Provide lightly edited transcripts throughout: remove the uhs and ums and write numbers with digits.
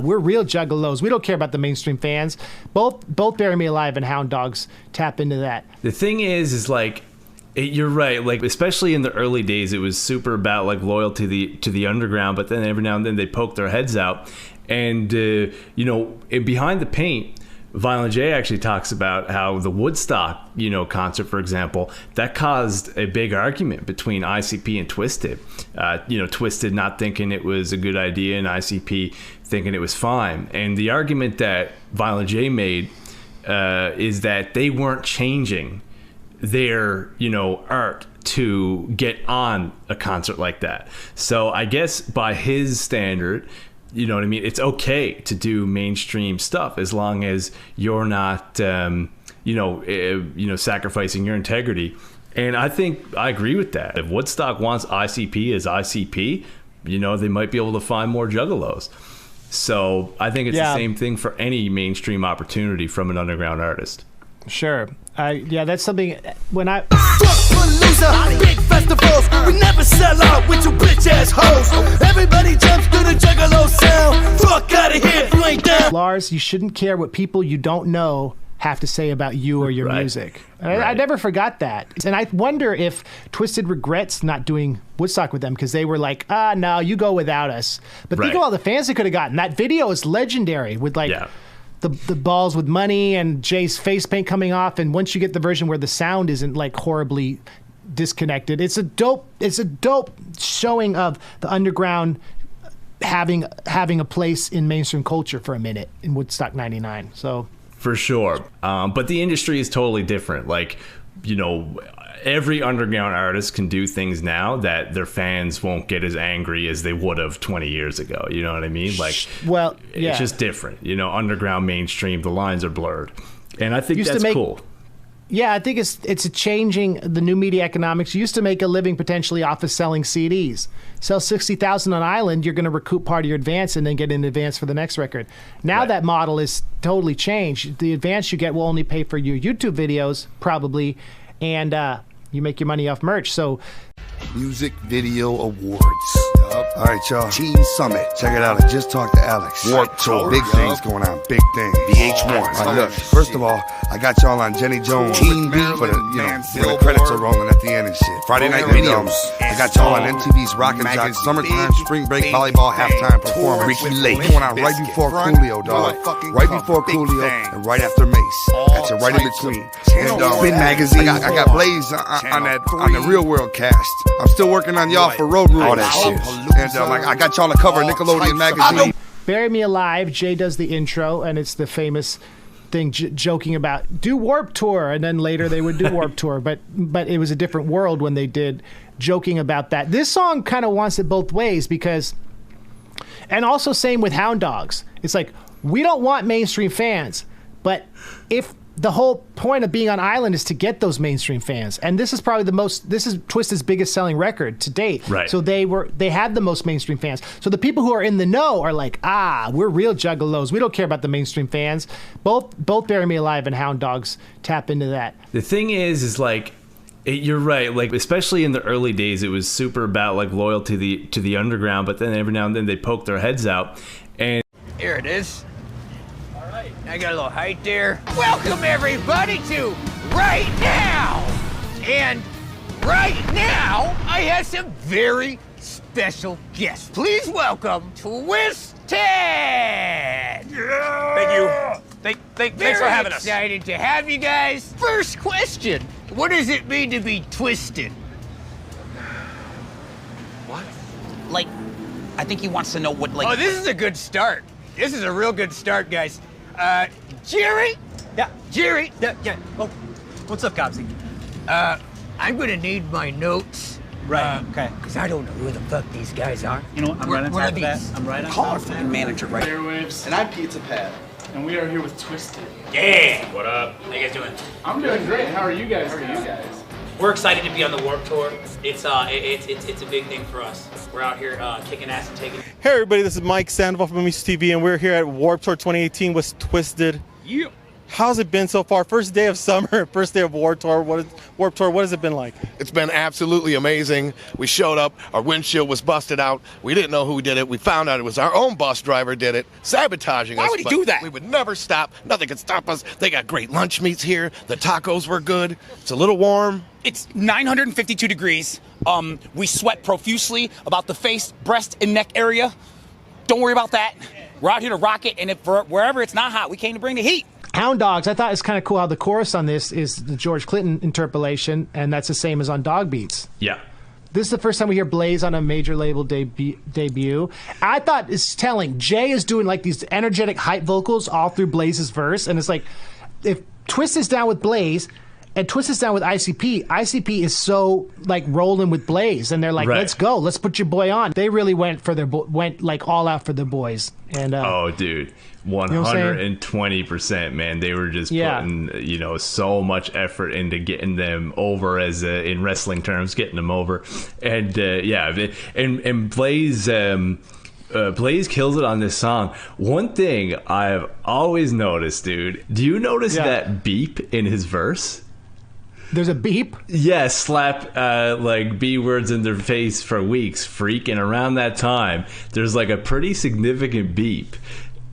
We're real juggalos. We don't care about the mainstream fans. Both Bury Me Alive and Hound Dogs tap into that. The thing is like, you're right. Like, especially in the early days, it was super about like loyalty to the underground. But then every now and then they poke their heads out, and Behind the Paint, Violent J actually talks about how the Woodstock, concert, for example, that caused a big argument between ICP and Twiztid. Twiztid not thinking it was a good idea and ICP thinking it was fine. And the argument that Violent J made is that they weren't changing their, art to get on a concert like that. So I guess by his standard, you know what I mean? It's okay to do mainstream stuff as long as you're not, sacrificing your integrity. And I think I agree with that. If Woodstock wants ICP as ICP, they might be able to find more juggalos. So I think it's the same thing for any mainstream opportunity from an underground artist. Sure. That's something when I... Big festivals, we never sell out with you bitch ass hoes. Everybody jumps to the juggalo sound. Fuck out of here, you ain't down. Lars, you shouldn't care what people you don't know have to say about you or your music. I never forgot that. And I wonder if Twiztid regrets not doing Woodstock with them because they were like, no, you go without us. But think of all the fans they could have gotten. That video is legendary with the balls with money and Jay's face paint coming off. And once you get the version where the sound isn't like horribly disconnected, it's a dope showing of the underground having a place in mainstream culture for a minute in Woodstock 99. So for sure. But the industry is totally different. Like, every underground artist can do things now that their fans won't get as angry as they would have 20 years ago. You know what I mean? Like, it's just different. Underground, mainstream, the lines are blurred. And I think that's cool. Yeah, I think it's changing the new media economics. You used to make a living potentially off of selling CDs. Sell 60,000 on Island, you're going to recoup part of your advance and then get an advance for the next record. Now that model is totally changed. The advance you get will only pay for your YouTube videos, probably, and you make your money off merch. So, Music Video Awards. All right, y'all. Teen Summit. Check it out. I just talked to Alex. Warped Tour. Big things going on. Big things. VH1. All right, look. First of all, I got y'all on Jenny Jones. Teen Beat, but the credits are rolling at the end and shit. Friday night videos. I got y'all on MTV's Rockin' Jock Summertime Spring Break Volleyball Halftime Performance. Ricky Lake. Going on right before Coolio, dog. Right before Coolio and right after Mace. That's it, right in between. And Spin Magazine. I got Blaze on the Real World cast. I'm still working on y'all for Road Rules. All that shit. And I got y'all on the cover of Nickelodeon magazine. Bury Me Alive, Jay does the intro, and it's the famous thing joking about, do Warped Tour, and then later they would do Warped Tour, but it was a different world when they did, joking about that. This song kind of wants it both ways because, and also same with Hound Dogs. It's like, we don't want mainstream fans, but if the whole point of being on Island is to get those mainstream fans, and this is probably this is Twiztid's biggest selling record to date. Right. So they had the most mainstream fans. So the people who are in the know are like, we're real juggalos. We don't care about the mainstream fans. Both Bury Me Alive and Hound Dogs tap into that. The thing is like, you're right. Like, especially in the early days, it was super about like loyalty to the underground. But then every now and then they poke their heads out, and here it is. I got a little height there. Welcome everybody to Right Now! And right now, I have some very special guests. Please welcome Twiztid! Yeah! Thank you. Thanks for having us. Very excited to have you guys. First question, what does it mean to be Twiztid? What? Like, I think he wants to know what, like... Oh, this is a good start. This is a real good start, guys. Jerry? Yeah. Jerry? Yeah. Oh, what's up, Gobsy? I'm gonna need my notes. Right, okay. Because I don't know who the fuck these guys are. You know what, I'm right on top of that. I'm right on Call top our of that. fucking manager, right? Airwaves. And I'm Pizza Pat. And we are here with Twiztid. Yeah! What up? How you guys doing? I'm doing great. How are you guys? We're excited to be on the Warped Tour. It's a big thing for us. We're out here kicking ass and taking. Hey everybody, this is Mike Sandoval from Music TV, and we're here at Warped Tour 2018 with Twiztid. Yeah. How's it been so far? First day of summer, first day of Warped Tour. What has it been like? It's been absolutely amazing. We showed up, our windshield was busted out. We didn't know who did it. We found out it was our own bus driver did it, sabotaging us. Why would he do that? We would never stop. Nothing could stop us. They got great lunch meats here. The tacos were good. It's a little warm. It's 952 degrees. We sweat profusely about the face, breast, and neck area. Don't worry about that. We're out here to rock it, and if wherever it's not hot, we came to bring the heat. Hound Dogs, I thought it's kind of cool how the chorus on this is the George Clinton interpolation, and that's the same as on Dog Beats. Yeah. This is the first time we hear Blaze on a major label debut. I thought it's telling. Jay is doing like these energetic hype vocals all through Blaze's verse, and it's like if Twist is down with Blaze and Twist is down with ICP, ICP is so like rolling with Blaze, and they're like, Right. let's go, let's put your boy on. They really went for went like all out for their boys. And oh, dude. 120%, man. They were just putting, so much effort into getting them over, as in wrestling terms, getting them over. And and Blaze Blaze kills it on this song. One thing I've always noticed, dude. Do you notice that beep in his verse? There's a beep? Yeah, slap like B words in their face for weeks, freak. And around that time, there's like a pretty significant beep.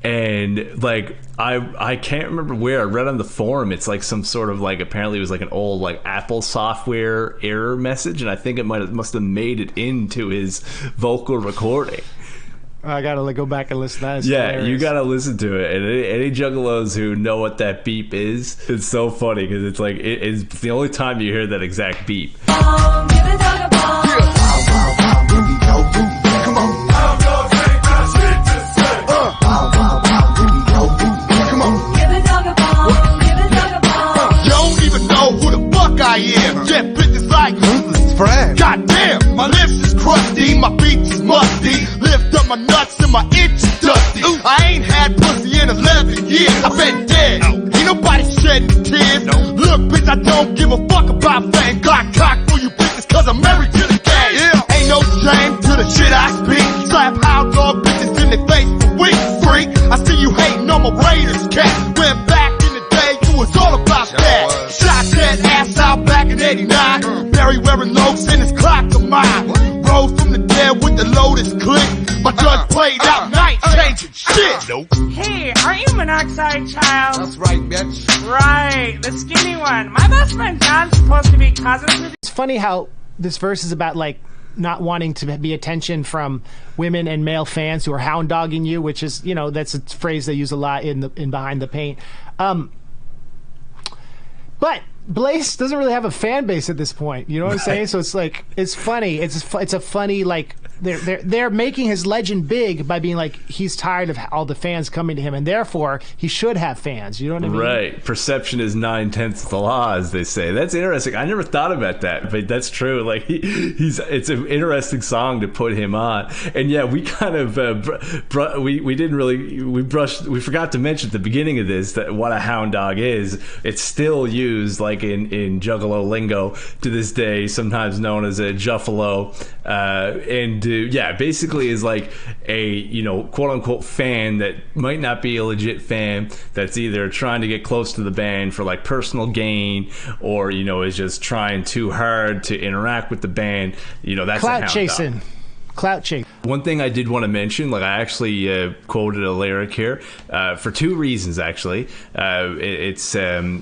And like I can't remember where I read on the forum, it's like some sort of like, apparently it was like an old like Apple software error message, and I think it must have made it into his vocal recording. I gotta like go back and listen to that. It's yeah, hilarious. you gotta listen to it. And any juggalos who know what that beep is, it's so funny because it's like it's the only time you hear that exact beep. I am jet business like friend. Goddamn, my lips is crusty, my beats is musty. Lift up my nuts and my itch is dusty. I ain't had pussy in 11 years. I've been dead. Ain't nobody shedding tears. Look, bitch, I don't give a fuck about fame. Glock cock for you bitches, cause I'm married to the game. Ain't no shame to the shit I speak. Slap hound dog bitches in their face for weeks, freak. I see you hating on my Raiders, cat. Went back in the day, you was all about that. Shot that ass out back in 89. Barry wearing loafs in his clock of mine. Rose from the dead with the Lotus click. My judge played out night, changing shit. Nope. Hey, aren't you Monoxide Child? That's right, bitch. Right, the skinny one. My best friend John's supposed to be cousins with. It's funny how this verse is about like not wanting to be attention from women and male fans who are hound dogging you, which is, that's a phrase they use a lot in Behind the Paint. But Blaze doesn't really have a fan base at this point. You know what I'm saying? So it's like, it's funny. It's a funny, like, they're making his legend big by being like, he's tired of all the fans coming to him, and therefore he should have fans. You know what I mean? Right. Perception is 9/10 of the law, as they say. That's interesting. I never thought about that, but that's true. Like it's an interesting song to put him on. And yeah, we kind of we forgot to mention at the beginning of this that what a hound dog is. It's still used like in Juggalo lingo to this day, sometimes known as a Juffalo, and basically is like a quote unquote fan that might not be a legit fan, that's either trying to get close to the band for like personal gain, or is just trying too hard to interact with the band. That's clout chasing. Clout chase. One thing I did want to mention, like I actually quoted a lyric here for two reasons, actually. It's Jamie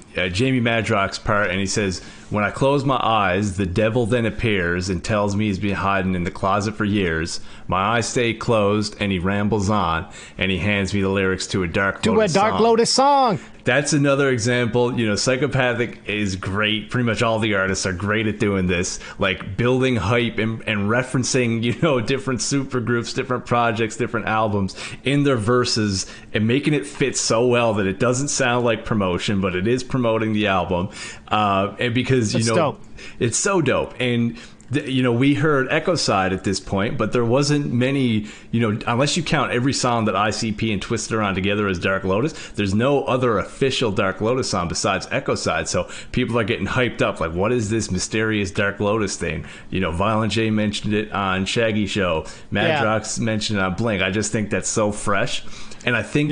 Madrox's part, and he says, "When I close my eyes, the devil then appears and tells me he's been hiding in the closet for years. My eyes stay closed, and he rambles on, and he hands me the lyrics to a Dark Lotus song. That's another example. Psychopathic is great. Pretty much all the artists are great at doing this, like building hype and referencing, different super groups, different projects, different albums in their verses, and making it fit so well that it doesn't sound like promotion, but it is promoting the album. And because, dope. It's so dope. And we heard Echo Side at this point, but there wasn't many, unless you count every song that ICP and Twiztid are on together as Dark Lotus, there's no other official Dark Lotus song besides Echo Side. So people are getting hyped up, like, what is this mysterious Dark Lotus thing? Violent J mentioned it on Shaggy Show. Madrox mentioned it on Blink. I just think that's so fresh. And I think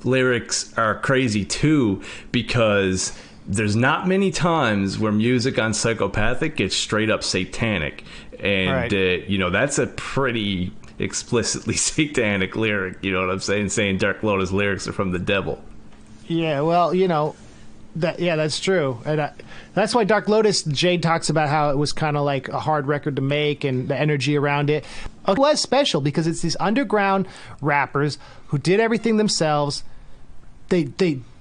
lyrics are crazy too, because there's not many times where music on Psychopathic gets straight up satanic. And, that's a pretty explicitly satanic lyric, you know what I'm saying Dark Lotus lyrics are from the devil. Yeah, well, that's true. And that's why Dark Lotus, Jade talks about how it was kind of like a hard record to make and the energy around it. It was special because it's these underground rappers who did everything themselves. They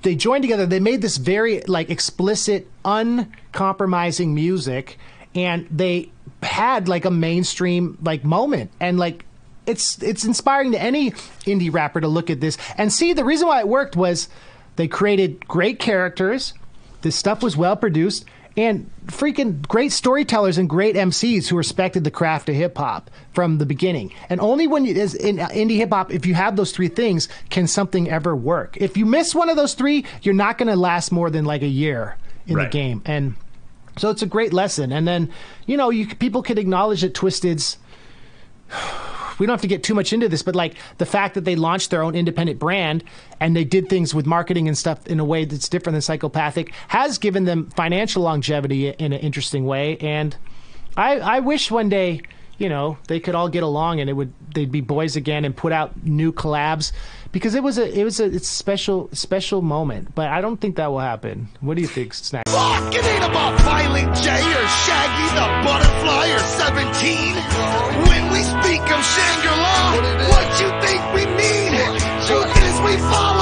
joined together. They made this very like explicit, uncompromising music, and they had like a mainstream like moment. And like it's inspiring to any indie rapper to look at this and see the reason why it worked was they created great characters. This stuff was well produced and freaking great storytellers and great MCs who respected the craft of hip hop from the beginning. And only when in indie hip hop, if you have those three things, can something ever work. If you miss one of those three, you're not going to last more than like a year in the game. And so it's a great lesson. And then, people can acknowledge that Twiztid's, we don't have to get too much into this, but like the fact that they launched their own independent brand and they did things with marketing and stuff in a way that's different than Psychopathic has given them financial longevity in an interesting way. And I wish one day, they could all get along and they'd be boys again and put out new collabs, because it's a special moment. But I don't think that will happen. What do you think, Snack? Fuck, it ain't about Violent J or Shaggy the Butterfly or 17. When we speak of Shangri-La, what you think we mean? Truth is we follow